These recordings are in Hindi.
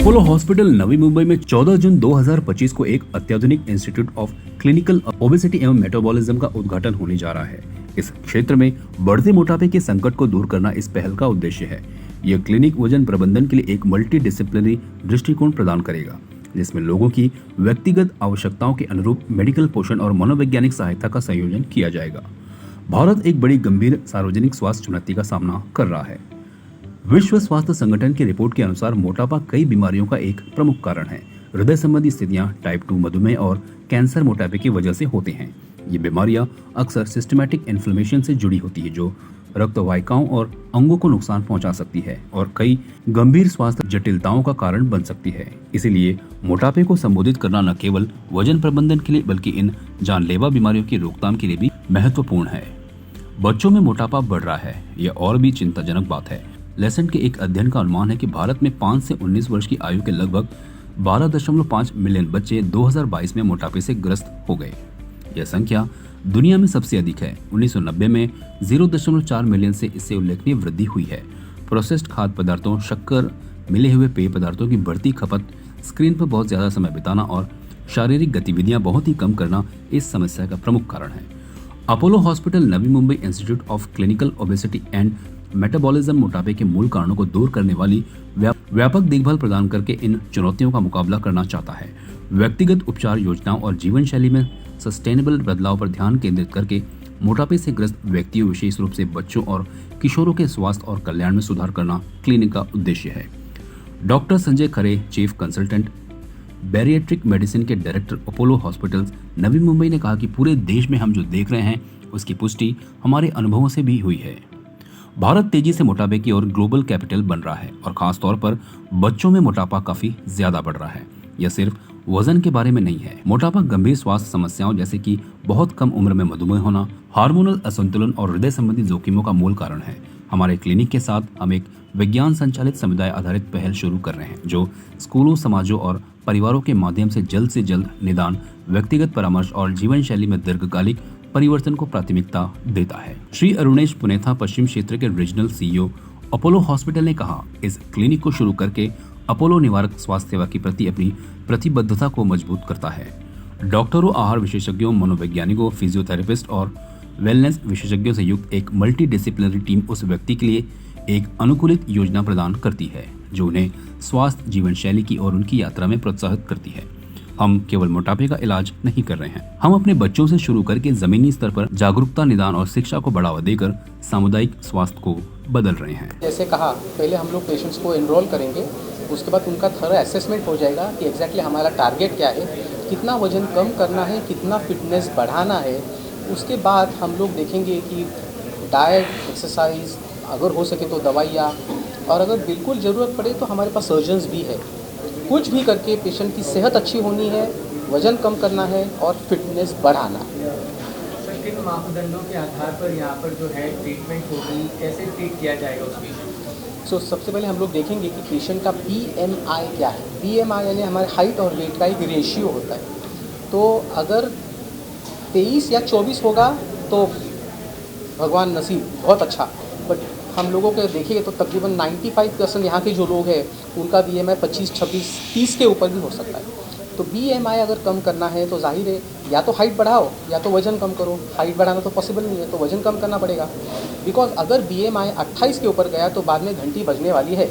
अपोलो हॉस्पिटल नवी मुंबई में 14 जून 2025 को एक अत्याधुनिक इंस्टीट्यूट ऑफ क्लिनिकल ओबेसिटी एवं मेटाबॉलिज्म का उद्घाटन होने जा रहा है। इस क्षेत्र में बढ़ते मोटापे के संकट को दूर करना इस पहल का उद्देश्य है। यह क्लिनिक वजन प्रबंधन के लिए एक मल्टी डिसिप्लिनरी दृष्टिकोण प्रदान करेगा, जिसमें लोगों की व्यक्तिगत आवश्यकताओं के अनुरूप मेडिकल पोषण और मनोवैज्ञानिक सहायता का संयोजन किया जाएगा। भारत एक बड़ी गंभीर सार्वजनिक स्वास्थ्य चुनौती का सामना कर रहा है। विश्व स्वास्थ्य संगठन की रिपोर्ट के अनुसार मोटापा कई बीमारियों का एक प्रमुख कारण है। हृदय संबंधी स्थितियां, टाइप 2 मधुमेह और कैंसर मोटापे की वजह से होते हैं। ये बीमारियां अक्सर सिस्टमैटिक इन्फ्लेमेशन से जुड़ी होती है, जो रक्त वाहिकाओं और अंगों को नुकसान पहुंचा सकती है और कई गंभीर स्वास्थ्य जटिलताओं का कारण बन सकती है। इसीलिए मोटापे को संबोधित करना न केवल वजन प्रबंधन के लिए बल्कि इन जानलेवा बीमारियों की रोकथाम के लिए भी महत्वपूर्ण है। बच्चों में मोटापा बढ़ रहा है, यह और भी चिंताजनक बात है। लेसेंट के एक अध्ययन का अनुमान है कि भारत में 5 से 19 वर्ष की आयु के लगभग 12.5 मिलियन बच्चे 2022 में मोटापे से ग्रस्त हो गए। यह संख्या दुनिया में सबसे अधिक है। 1990 में 0.4 मिलियन से इससे उल्लेखनीय वृद्धि हुई है। प्रोसेस्ड खाद्य पदार्थों, शक्कर मिले हुए पेय पदार्थों की बढ़ती खपत, स्क्रीन पर बहुत ज्यादा समय बिताना और शारीरिक गतिविधियां बहुत ही कम करना इस समस्या का प्रमुख कारण है। Apollo hospital Navi Mumbai institute of clinical obesity and metabolism मोटापे के मूल कारणों को दूर करने वाली व्यापक देखभाल प्रदान करके इन चुनौतियों का मुकाबला करना चाहता है। व्यक्तिगत उपचार योजनाओं और जीवन शैली में सस्टेनेबल बदलाव पर ध्यान केंद्रित करके मोटापे से ग्रस्त व्यक्तियों, विशेष रूप से बच्चों और किशोरों के स्वास्थ्य और कल्याण में सुधार करना क्लिनिक का उद्देश्य है। डॉक्टर संजय खरे, चीफ कंसल्टेंट बैरिएट्रिक मेडिसिन के director Apollo hospitals Navi Mumbai ने कहा कि पूरे देश में हम जो देख रहे हैं उसकी पुष्टि हमारे अनुभवों से भी हुई है। भारत तेजी से मोटापे की ओर ग्लोबल कैपिटल बन रहा है और खास तौर पर बच्चों में मोटापा काफी ज्यादा बढ़ रहा है। यह सिर्फ वजन के बारे में नहीं है। मोटापा गंभीर स्वास्थ्य समस्याओं जैसे कि बहुत कम उम्र में मधुमेह होना, हार्मोनल असंतुलन और हृदय संबंधी जोखिमों का मूल कारण है। हमारे क्लिनिक के साथ हम एक विज्ञान संचालित समुदाय आधारित पहल शुरू कर रहे हैं, जो स्कूलों, समाजों और परिवारों के माध्यम से जल्द निदान, व्यक्तिगत परामर्श और जीवन शैली में दीर्घकालिक परिवर्तन को प्राथमिकता देता है। श्री अरुणेश पुनेथा, पश्चिम क्षेत्र के रीजनल सीईओ अपोलो हॉस्पिटल ने कहा, इस क्लिनिक को शुरू करके अपोलो निवारक स्वास्थ्य सेवा के प्रति अपनी प्रतिबद्धता को मजबूत करता है। डॉक्टरों, आहार विशेषज्ञों, मनोवैज्ञानिकों, फिजियोथेरेपिस्ट और वेलनेस विशेषज्ञों से युक्त एक मल्टी डिसिप्लिनरी टीम उस व्यक्ति के लिए एक अनुकूलित योजना प्रदान करती है जो उन्हें स्वास्थ्य जीवन शैली की और उनकी यात्रा में प्रोत्साहित करती है। हम केवल मोटापे का इलाज नहीं कर रहे हैं, हम अपने बच्चों से शुरू करके जमीनी स्तर पर जागरूकता, निदान और शिक्षा को बढ़ावा देकर सामुदायिक स्वास्थ्य को बदल रहे हैं। जैसे कहा, पहले हम लोग पेशेंट्स को एनरोल करेंगे, उसके बाद उनका थोड़ा असेसमेंट हो जाएगा कि एग्जैक्टली हमारा टारगेट क्या है, कितना वजन कम करना है, कितना फिटनेस बढ़ाना है। उसके बाद हम लोग देखेंगे कि डाइट, एक्सरसाइज, अगर हो सके तो दवाइयाँ, और अगर बिल्कुल ज़रूरत पड़े तो हमारे पास सर्जन्स भी है। कुछ भी करके पेशेंट की सेहत अच्छी होनी है, वजन कम करना है और फिटनेस बढ़ाना है। सर, किन मापदंडों के आधार पर यहाँ पर जो है ट्रीटमेंट होगी, कैसे ट्रीट किया जाएगा उस पेशेंट? सबसे पहले हम लोग देखेंगे कि पेशेंट का BMI क्या है। BMI यानी हमारे हाइट और वेट का एक रेशियो होता है। तो अगर 23 या 24 होगा तो भगवान नसीब, बहुत अच्छा। बट हम लोगों के देखिए तो तकरीबन 95% यहाँ के जो लोग हैं उनका BMI 25, 26, 30 के ऊपर भी हो सकता है। तो BMI अगर कम करना है तो जाहिर है या तो हाइट बढ़ाओ या तो वजन कम करो। हाइट बढ़ाना तो पॉसिबल नहीं है, तो वजन कम करना पड़ेगा। बिकॉज अगर BMI 28 के ऊपर गया तो बाद में घंटी बजने वाली है।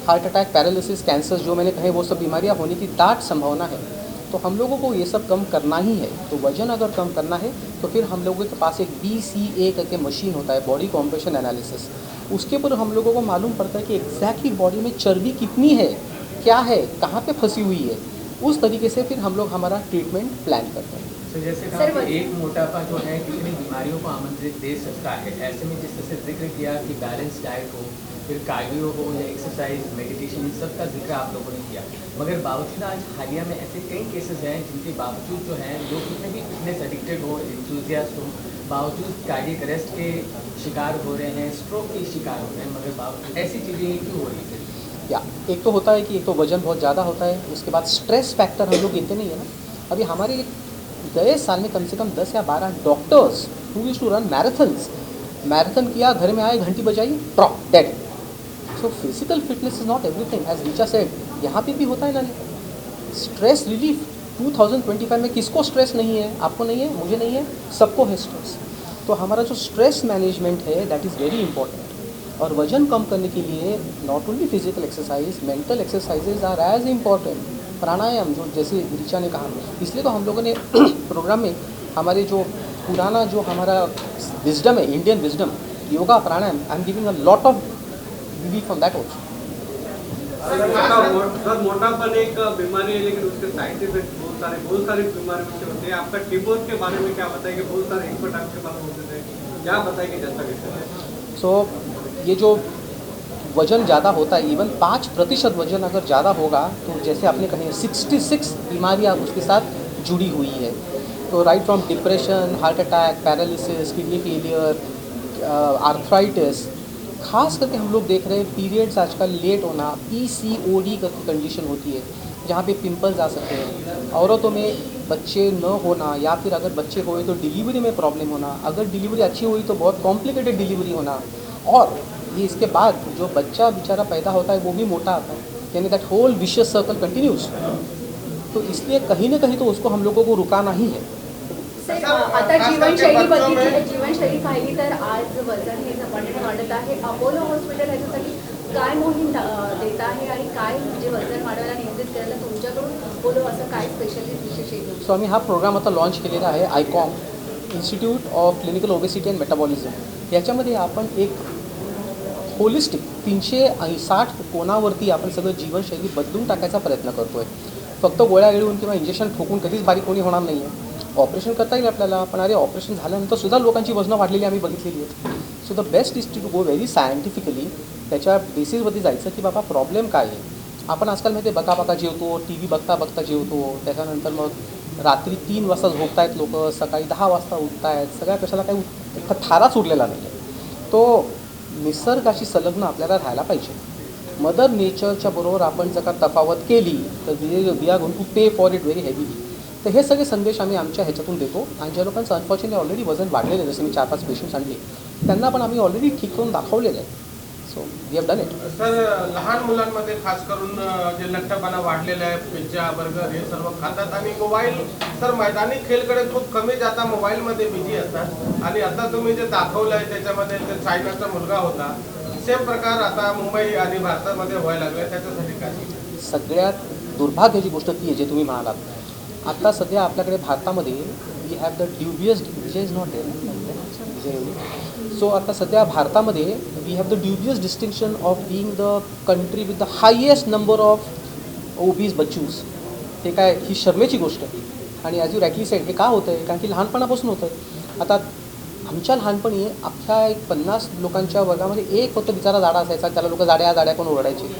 हार्ट अटैक, पैरालिसिस, कैंसर जो मैंने कहे वो सब बीमारियाँ होने की दाट संभावना है। तो हम लोगों को ये सब कम करना ही है। तो वजन अगर कम करना है तो फिर हम लोगों के पास एक BCA करके मशीन होता है, बॉडी कॉम्पोजिशन एनालिसिस। उसके ऊपर हम लोगों को मालूम पड़ता है कि एग्जैक्टली बॉडी में चर्बी कितनी है, क्या है, कहाँ पे फंसी हुई है। उस तरीके से फिर हम लोग हमारा ट्रीटमेंट प्लान करते हैं। तो जैसे कहा कि एक मोटापा जो है कितनी बीमारियों को आमंत्रित दे सकता है, ऐसे में जिस तरह से जिक्र किया कि बैलेंस डाइट हो, फिर कार्डियो हो या एक्सरसाइज, मेडिटेशन, इन सब का जिक्र आप लोगों ने किया। मगर बावजूद आज हालिया में ऐसे कई केसेस हैं जिनके बावजूद जो है लोग कितने भी फिटनेस एडिक्टेड हो, इंथुजियास्ट हो, बावजूद कार्डियक अरेस्ट के शिकार हो रहे हैं, स्ट्रोक के शिकार हो रहे हैं, मगर बावजूद ऐसी चीज़ें क्यों हो रही है? या एक तो होता है कि एक तो वजन बहुत ज़्यादा होता है, उसके बाद स्ट्रेस फैक्टर हम लोग गिनते नहीं है ना। अभी हमारे गए साल में कम से कम 10 या 12 doctors who used to run marathon किया, घर में आए, घंटी बजाई, drop dead. So physical fitness is not everything, as Richa said. यहाँ पे भी होता है ना स्ट्रेस रिलीफ। 2025 में किसको स्ट्रेस नहीं है? आपको नहीं है, मुझे नहीं है, सबको है स्ट्रेस। तो हमारा जो स्ट्रेस मैनेजमेंट है दैट इज़ वेरी इंपॉर्टेंट। और वजन कम करने के लिए not only physical exercise, mental exercises are as important. Pranayama जो जैसे ऋचा ने कहा, इसलिए तो हम लोगों ने प्रोग्राम में हमारे जो पुराना जो हमारा विजडम है, Indian wisdom, yoga pranayama, I am giving a lot of belief on that also. Sir मोटापन एक बीमारी है, लेकिन उसके साइड इफेक्ट बहुत सारी बीमारी उससे होते हैं। आपका टीमवर्क के बारे में क्या बताएंगे? बहुत सारे एक्सपर्ट आपके पास होते थे, क्या बताएंगे जनता के साथ? सो ये जो वज़न ज़्यादा होता है, इवन 5% वज़न अगर ज़्यादा होगा तो जैसे आपने कहे 66 बीमारियाँ उसके साथ जुड़ी हुई है। तो right from depression, heart attack, paralysis, kidney failure, arthritis, खास करके हम लोग देख रहे हैं पीरियड्स आजकल लेट होना, PCOD करके कंडीशन होती है जहाँ पे पिंपल्स आ सकते हैं। औरतों में बच्चे न होना, या फिर अगर बच्चे हुए तो डिलीवरी में प्रॉब्लम होना, अगर डिलीवरी अच्छी हुई तो बहुत कॉम्प्लिकेटेड डिलीवरी होना, और ये इसके बाद जो बच्चा बेचारा पैदा होता है वो भी मोटा आता है, यानी that whole vicious circle continues. तो इसलिए कहीं ना कहीं तो उसको हम लोगों को रुकाना ही है। सर, आता जीवनशैली बदलली आहे, जीवनशैली पाहिली तर आज वजन हे झपाट्याने वाढत आहे. अपोलो हॉस्पिटल ह्याच्यासाठी काय मोहीम देत आहे आणि काय म्हणजे वजन वाढवायला नियंत्रित करायला तुमच्याकडून अपोलो असं काय स्पेशली विशेष आहे? सो आम्ही हा प्रोग्राम आता लॉन्च केलेला आहे, Icom institute of clinical obesity and metabolism. याच्यामध्ये आपण एक होलिस्टिक 360 कोणावरती आपण सगळं जीवनशैली बदलून टाकायचा प्रयत्न करतो आहे। फक्त गोळ्या गिळून किंवा इंजेक्शन ठोकून कधीच बारीक कोणी होणार नाही आहे। ऑपरेशन करता येईल आपल्याला, पण अरे ऑपरेशन झाल्यानंतर सुद्धा लोकांची वजनं वाढलेली आम्ही बघितलेली आहेत। So the best is to go very scientifically, त्याच्या बेसिसवरती जायचं की बाबा प्रॉब्लेम काय आहे। आपण आजकाल माहिती आहे बघता जेवतो, TV बघता जेवतो, त्याच्यानंतर मग रात्री 3 वाजता झोपतायत लोक, सकाळी 10 वाजता उठतायत, सगळ्या कशाला काही थाराच उरलेला नाही आहे। तो निसर्गाशी संलग्न आपल्याला राहायला पाहिजे। मदर नेचरच्या बरोबर आपण जर का तफावत केली तर वी आर गोइंग टू पे फॉर इट व्हेरी हेवीली। तर हे सगळे संदेश आम्ही आमच्या ह्याच्यातून देतो, आणि ज्या लोकांचं अनफॉर्च्युनेटली ऑलरेडी वजन वाढलेलं आहे, जसे मी 4-5 पेशंट्स आणले, त्यांना पण आम्ही ऑलरेडी ठीक करून दाखवलेलं आहे। So we have done it. Sir, लहान मुलांमध्ये खास करून जे लठ्ठपणा वाढलेला आहे, पिझ्झा बर्गर हे सर्व खातात आणि मोबाईल, सर मैदानी खेळकडे खूप कमी जाता मोबाईलमध्ये बिझी असतात। आणि आता तुम्ही जे दाखवलं आहे त्याच्यामध्ये ते चायनाचा मुलगा होता, सेम प्रकार आता मुंबई आणि भारतामध्ये व्हायला लागले, त्याच्यासाठी काय? सगळ्यात दुर्भाग्याची गोष्ट ती आहे जे तुम्ही म्हणालात। आता सध्या आपल्याकडे भारतामध्ये we have the dubious, Vijay is not there, so आता सध्या भारतामध्ये we have the dubious distinction of being the country with the highest number of obese बच्चूज। हे काय, ही शर्मेची गोष्ट आहे। आणि ॲज यू राईटली सेड, हे का होतं आहे? कारण की लहानपणापासून होतं आहे। आता आमच्या लहानपणी अख्ख्या 50 लोकांच्या वर्गामध्ये एक फक्त बिचारा जाडा असायचा, त्याला लोक जाड्या पण ओरडायचे।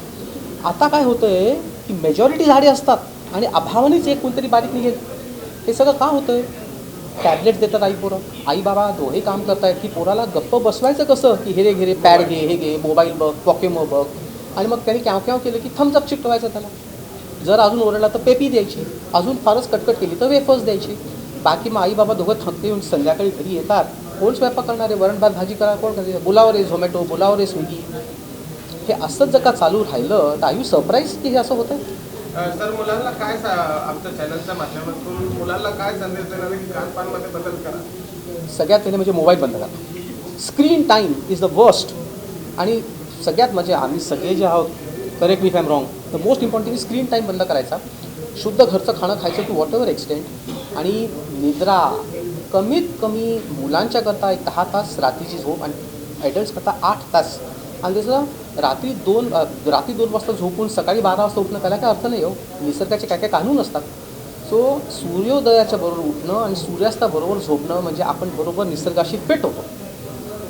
आता काय होतं आहे की मेजॉरिटी झाडे असतात आणि अभावानेच एक कोणतरी बारीक निघेल। हे सगळं का होतं आहे? टॅबलेट देतात आई बाबा दोघे काम करतायत की पोराला गप्प बसवायचं कसं, की हे घे पॅड घे, हे घे, मोबाईल बघ, पॉकेमो बघ, आणि मग त्यांनी क्याव केलं की थम्सअप चिकटवायचं त्याला। जर अजून ओरडला तर पेपी द्यायची, अजून फारच कटकट केली तर वेफर्स द्यायची। बाकी मग आई बाबा दोघं थकते येऊन संध्याकाळी घरी येतात, कोण स्वयंपाक करणारे, वरण भात भाजी करा, कोण करते, बोलावं रे झोमॅटो, बोलावं रे स्विगी। हे असंच जर का चालू राहिलं तर आर यू सरप्राईज की हे असं होतं? सर, मुलांना काय आमच्या चॅनलच्या माध्यमातून मुलांना काय संदेश देणार की खानपानमध्ये बदल करा? सगळ्यात पहिले म्हणजे मोबाईल बंद करा। Screen time is the worst. आणि सगळ्यात म्हणजे आम्ही सगळे जे आहोत, correct me if I am wrong, the most important screen time बंद करायचा, शुद्ध घरचं खाणं खायचं टू वॉट एव्हर एक्सटेंट, आणि निद्रा कमीत कमी मुलांच्या करता एक 10 तास रात्रीची झोप, आणि ॲडल्ट्स करता 8 तास। आणि त्याचं रात्री 2 वाजता झोपून सकाळी 12 वाजता उठणं त्याला काय अर्थ नाही हो। निसर्गाचे काय कानून असतात। सो सूर्योदयाच्या बरोबर उठणं आणि सूर्यास्ताबरोबर झोपणं म्हणजे आपण बरोबर निसर्गाशी फिट होतो।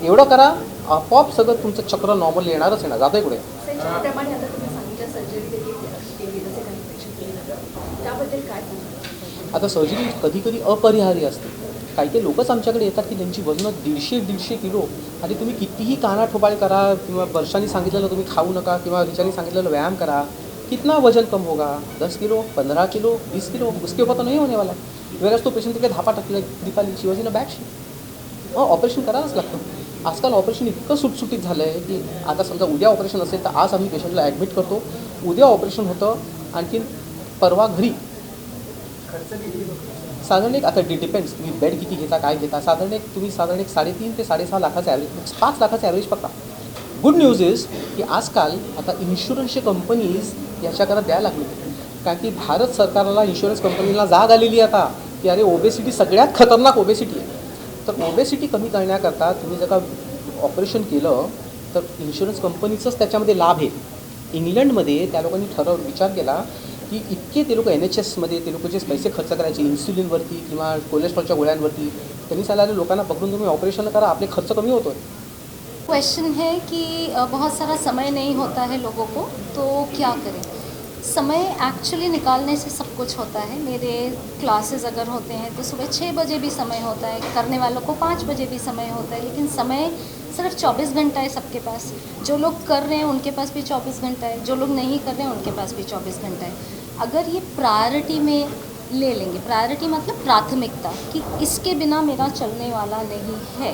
एवढं करा, आपोआप सगळं तुमचं चक्र नॉर्मल येणारच येणार, जातं पुढे। त्याप्रमाणे आता तुम्ही सांगितलं सर्जरी देखील केली, जसे काही पेशंट केले, त्याबद्दल काय सांगा? आता सर्जरी कधी अपरिहार्य असते। काही लोकच आमच्याकडे येतात की त्यांची वजनं 150 किलो, आणि तुम्ही कितीही कानाठोबाळ करा किंवा वर्षांनी सांगितलेलं तुम्ही खाऊ नका किंवा रिचानी सांगितलेलं व्यायाम करा, कितना वजन कम होगा? 10 किलो, 15 किलो, 20 किलो, उसके ऊपर तो नहीं होने वाला। वेगळाच तो पेशंट तिकडे धापा टाकला, she was in a bad shape, operation करावंच लागतं। आजकाल ऑपरेशन इतकं सुटसुटीत झालं आहे की आता समजा उद्या ऑपरेशन असेल तर आज आम्ही पेशंटला ॲडमिट करतो, उद्या ऑपरेशन होतं, आणखीन परवा घरी. साधारण एक आता डिपेंड्स तुम्ही बेड किती घेता काय घेता, साधारण एक 3.5 ते 6.5 लाखाचं ॲव्हरेज, 5 लाखाचं ॲव्हरेज पकडा. गुड न्यूज इज की आजकाल आता इन्शुरन्सचे कंपनीज याच्याकडे द्यायला लागले, कारण की भारत सरकारला इन्शुरन्स कंपनीला जाग आलेली आहे आता की अरे ओबेसिटी सगळ्यात खतरनाक ओबेसिटी आहे. तर ओबेसिटी कमी करण्याकरता तुम्ही जर का ऑपरेशन केलं तर इन्शुरन्स कंपनीचंच त्याच्यामध्ये लाभ आहे. इंग्लंडमध्ये त्या लोकांनी विचार केला की इतके ते लोक NHSमध्ये ते लोक जे पैसे खर्च करायचे इन्सुलिनवरती किंवा कोलेस्ट्रॉलच्या गोळ्यांवरती, त्यांनी सांगितलं लोकांना पकडून तुम्ही ऑपरेशन करा, आपले खर्च कमी होतो आहे. क्वेश्चन है कि बहुत सारा समय नहीं होता है लोगों को, तो क्या करें. समय एक्चुअली निकालने से सब कुछ होता है. मेरे क्लासेस अगर होते हैं तो सुबह 6 बजे भी समय होता है, करने वालों को 5 बजे भी समय होता है, लेकिन समय सिर्फ 24 घंटा है सबके पास. जो लोग कर रहे हैं उनके पास भी 24 घंटा है, जो लोग नहीं कर रहे हैं उनके पास भी 24 घंटा है. अगर ये प्रायोरिटी में ले लेंगे, प्रायोरिटी मतलब प्राथमिकता, कि इसके बिना मेरा चलने वाला नहीं है,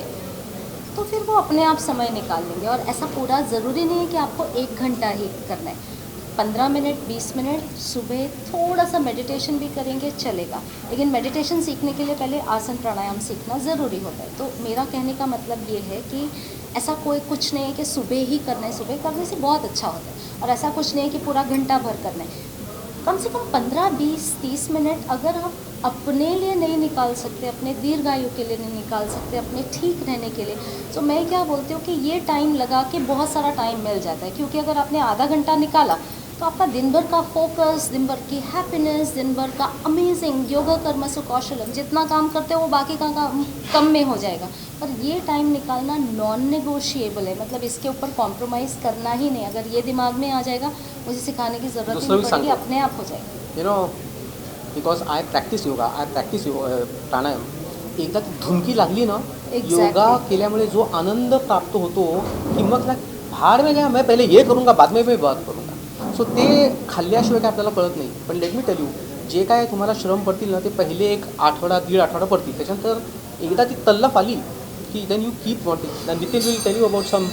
तो फिर वो अपने आप समय निकाल लेंगे. और ऐसा पूरा ज़रूरी नहीं है कि आपको 1 घंटा ही करना है. 15 मिनट 20 मिनट सुबह थोड़ा सा मेडिटेशन भी करेंगे चलेगा, लेकिन मेडिटेशन सीखने के लिए पहले आसन प्राणायाम सीखना ज़रूरी होता है. तो मेरा कहने का मतलब ये है कि ऐसा कोई कुछ नहीं है कि सुबह ही करना है, सुबह करने से बहुत अच्छा होता है, और ऐसा कुछ नहीं है कि पूरा घंटा भर करना है. कम से कम 15 20 30 मिनट अगर आप अपने लिए नहीं निकाल सकते, अपने दीर्घायु के लिए नहीं निकाल सकते, अपने ठीक रहने के लिए, तो मैं क्या बोलती हूँ कि ये टाइम लगा के बहुत सारा टाइम मिल जाता है. क्योंकि अगर आपने आधा घंटा निकाला तो आपका दिन भर का फोकस, दिन भर की हैप्पीनेस, दिन भर का अमेजिंग योगा कर्मसु कौशलम, जितना काम करते हो वो बाकी का काम कम में हो जाएगा. पर ये टाइम निकालना नॉन नेगोशिएबल है, मतलब इसके ऊपर कॉम्प्रोमाइज़ करना ही नहीं. अगर ये दिमाग में आ जाएगा, मुझे सिखाने की ज़रूरत ही नहीं पड़ेगी, अपने आप हो जाएगी. You know, because I practice pranayama. एकदा ती धुमकी लागली ना, Exactly. योगा केल्यामुळे जो आनंद प्राप्त होतो की मग भाड में गया, मैं पहले ये करूँगा बाद में मैं बात करूँगा. सो ते खाल्ल्याशिवाय काय आपल्याला कळत नाही. पण लेट मी टेल यू, जे काय तुम्हाला श्रम पडतील ना ते पहिले 1 आठवडा 1.5 आठवडा पडतील. त्याच्यानंतर एकदा ती तल्लफ आली की then you keep wanting. Nitin will tell you about some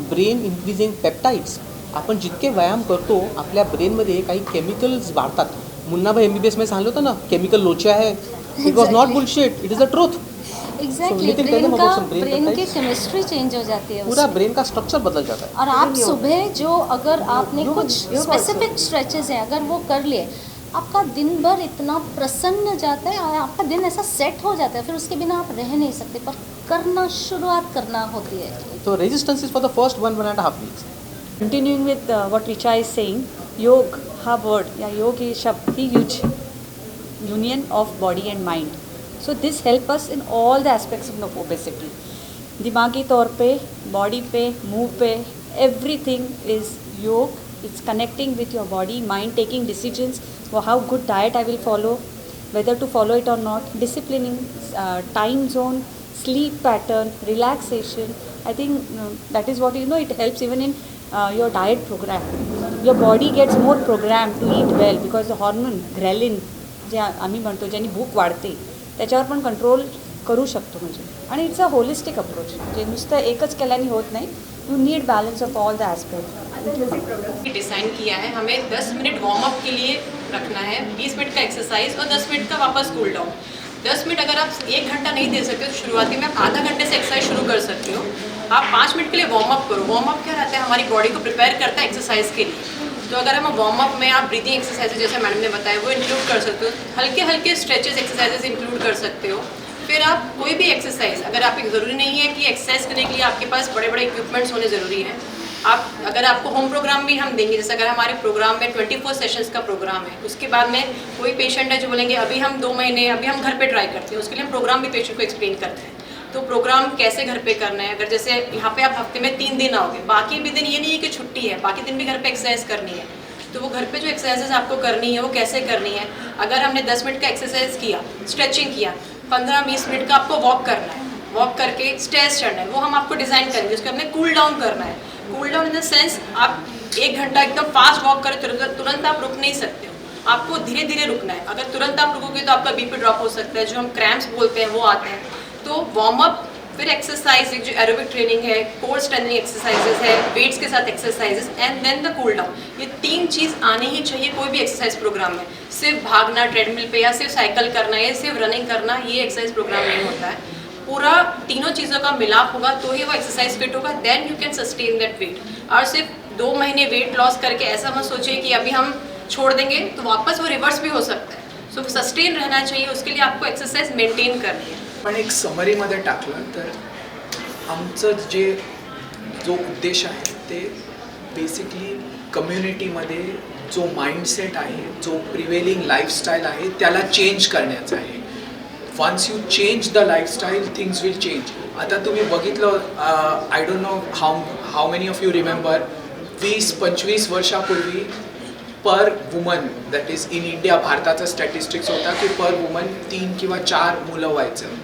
brain increasing peptides. आपण जितके व्यायाम करतो आपल्या ब्रेनमध्ये काही केमिकल्स वाढतात. मुन्नाभाई MBBS में सांगितलं होतं ना, केमिकल लोचे आहे. It was not bullshit, it is the truth. Exactly, brain की केमिस्ट्री चेंज हो जाती है पूरा उससे. ब्रेन का स्ट्रक्चर बदल जाता है. और आप सुबह जो अगर आपने कुछ स्पेसिफिक स्ट्रेचेस हैं अगर वो कर लिए, आपका दिन भर इतना प्रसन्न जाता है और आपका दिन ऐसा सेट हो जाता है, फिर उसके बिना आप रह नहीं सकते. पर करना, शुरुआत करना होती है. So resistance is for the first 1.5 weeks. Continuing with what Richa is saying, योग हा वर्ड या योग ही शब्द ही huge union of body and mind. So this help us in all the aspects of obesity. दिमागी तौर पे, बॉडी पे, मुंह पे, everything is yoga. It's connecting with your body, mind, taking decisions. How good diet I will follow, whether to follow it or not, disciplining, time zone, sleep pattern, relaxation. I think that is what it helps even in your diet program. Your body gets more programmed to eat well because the hormone ghrelin जे आम्ही म्हणतो ज्याने भूक वाढते त्याच्यावर पण कंट्रोल करू शकतो. म्हणजे आणि इट्स अ होलिस्टिक अप्रोच, जे नुसतं एकच केल्याने होत नाही. You need balance of all the aspect. Design किया है, हमें 10 मिनट वार्म अप के लिए रखना है, 20 मिनट का एक्सरसाइज और 10 मिनट का वापस कूल डाउन. 10 मिनट अगर आप 1 घंटा नहीं दे सकते तो शुरुआती में आप आधा घंटे से एक्सरसाइज शुरू कर सकते हो. आप 5 मिनट के लिए वार्म अप करो. वार्म अप क्या रहता है, हमारी बॉडी को प्रिपेयर करता है एक्सरसाइज के लिए. तो अगर हम वार्म अप में आप ब्रीदिंग एक्सरसाइजेज जैसे मैडम ने बताया वो इंक्लूड कर सकते हो. हल्के हल्के स्ट्रेचेस एक्सरसाइजेज इंक्लूड कर सकते हो. फिर आप कोई भी एक्सरसाइज, अगर आप ज़रूरी नहीं है कि एक्सरसाइज करने के लिए आपके पास बड़े बड़े इक्विपमेंट्स होने ज़रूरी हैं. आप अगर आपको होम प्रोग्राम भी हम देंगे, जैसे अगर हमारे प्रोग्राम में 24 सेशंस का प्रोग्राम है, उसके बाद में कोई पेशेंट है जो बोलेंगे अभी हम 2 महीने अभी हम घर पे ट्राई करते हैं, उसके लिए हम प्रोग्राम भी पेशेंट को एक्सप्लेन करते हैं. तो प्रोग्राम कैसे घर पे करना है, अगर जैसे यहाँ पे आप हफ्ते में 3 दिन आओगे, बाकी भी दिन ये नहीं है कि छुट्टी है, बाकी दिन भी घर पे एक्सरसाइज करनी है. तो वो घर पे जो एक्सरसाइजेज आपको करनी है वो कैसे करनी है. अगर हमने 10 मिनट का एक्सरसाइज किया, स्ट्रेचिंग किया, 15-20 मिनट का आपको वॉक करना है, वॉक करके स्टेयर्स चढ़ना है, वो हम आपको डिज़ाइन करेंगे. उसको हमने कूल डाउन करना है. Cool down in the sense आप 1 घंटा एकदम फास्ट वॉक करें, तुरंत आप रुक नहीं सकते हो, आपको धीरे धीरे रुकना है. अगर तुरंत आप रुकोगे तो आपका BP ड्रॉप हो सकता है, जो हम क्रैम्प्स बोलते हैं वो आते हैं. तो वार्म अप, फिर एक्सरसाइज, एक जो एरोबिक ट्रेनिंग है, कोर स्ट्रेंथनिंग एक्सरसाइजेस है, वेट्स के साथ exercises and then the cool down. ये 3 चीज़ आनी ही चाहिए कोई भी एक्सरसाइज प्रोग्राम में। सिर्फ भागना ट्रेडमिल पे या सिर्फ साइकिल करना या सिर्फ रनिंग करना ये एक्सरसाइज प्रोग्राम नहीं होता है। पूरा तीनों चीज़ों का मिलाप होगा तो ही वो एक्सरसाइज फिट होगा, then you can sustain that weight. और सिर्फ 2 महीने वेट लॉस करके ऐसा मत सोचिए कि अभी हम छोड़ देंगे तो वापस वो रिवर्स भी हो सकता है। सो सस्टेन रहना चाहिए, उसके लिए आपको एक्सरसाइज मेंटेन करनी है। पण एक समरीमध्ये टाकलं तर आमचं जो उद्देश आहे ते बेसिकली कम्युनिटीमध्ये जो माइंडसेट आहे, जो प्रिवेलिंग लाईफस्टाईल आहे त्याला चेंज करण्याचं आहे. Once you change the lifestyle things will change. आता तुम्ही बघितलं, I don't know how many of you remember 20-25 वर्षापूर्वी पर woman, that is in India, भारताचा स्टॅटिस्टिक्स होता की पर वुमन 3 किंवा 4 मुलं व्हायचं.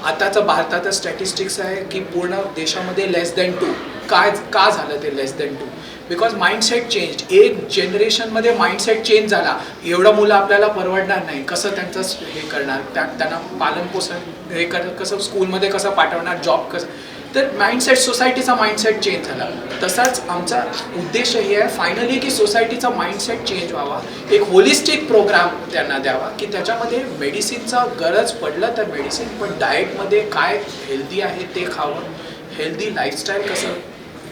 आताचं भारताचं स्टॅटिस्टिक्स आहे की पूर्ण देशामध्ये लेस दॅन 2. का झालं ते less than 2? Because mindset change. एक जनरेशनमध्ये माइंडसेट चेंज झाला. एवढं मुलं आपल्याला परवडणार नाही, कसं त्यांचं हे करणार, त्यांना पालनपोषण हे कसं स्कूलमध्ये कसं पाठवणार, जॉब कसं. तर माइंडसेट, सोसायटीचा माइंडसेट चेंज झाला. तसाच आमचा उद्देश हे आहे फायनली की सोसायटीचा माइंडसेट चेंज व्हावा. एक होलिस्टिक प्रोग्राम त्यांना द्यावा की त्याच्यामध्ये मेडिसिनचा गरज पडलं तर मेडिसिन, पण डाएटमध्ये काय हेल्दी आहे ते खावं, हेल्दी लाईफस्टाईल कसं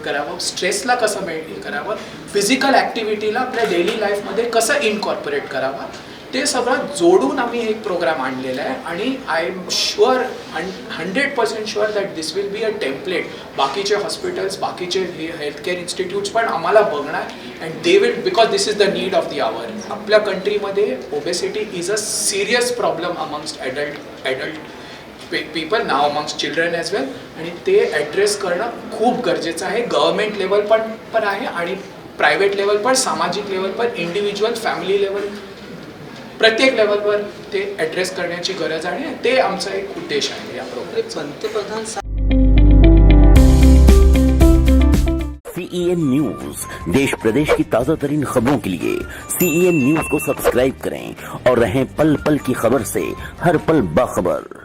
करावं, स्ट्रेसला कसं मेंटेन करावं, फिजिकल ॲक्टिव्हिटीला आपल्या डेली लाईफमध्ये कसं इनकॉर्पोरेट करावं, ते सगळं जोडून आम्ही एक प्रोग्राम आणलेला आहे. आणि I am sure 100% sure that this will be a template. बाकीचे हॉस्पिटल्स, बाकीचे हेल्थकेअर इन्स्टिट्यूट्स पण आम्हाला बघणार and they will, because this is the need of the hour. आपल्या कंट्रीमध्ये obesity is a serious problem amongst adult people, now amongst children as well. आणि ते ॲड्रेस करणं खूप गरजेचं आहे. गव्हर्मेंट लेवल पण आहे आणि प्रायव्हेट लेवल पण, सामाजिक लेवल पण, इंडिव्हिज्युअल फॅमिली लेवल, प्रत्येक लेवलवर ते ॲड्रेस करण्याची गरज आहे. ते आमचा एक उद्देश आहे या प्रोग्रामचा. पंतप्रधान CEN न्यूज, देश प्रदेश की ताजा तरीन खबरों के लिए CEN न्यूज को सब्सक्राइब करें और रहें पल पल की खबर से हर पल बाखबर.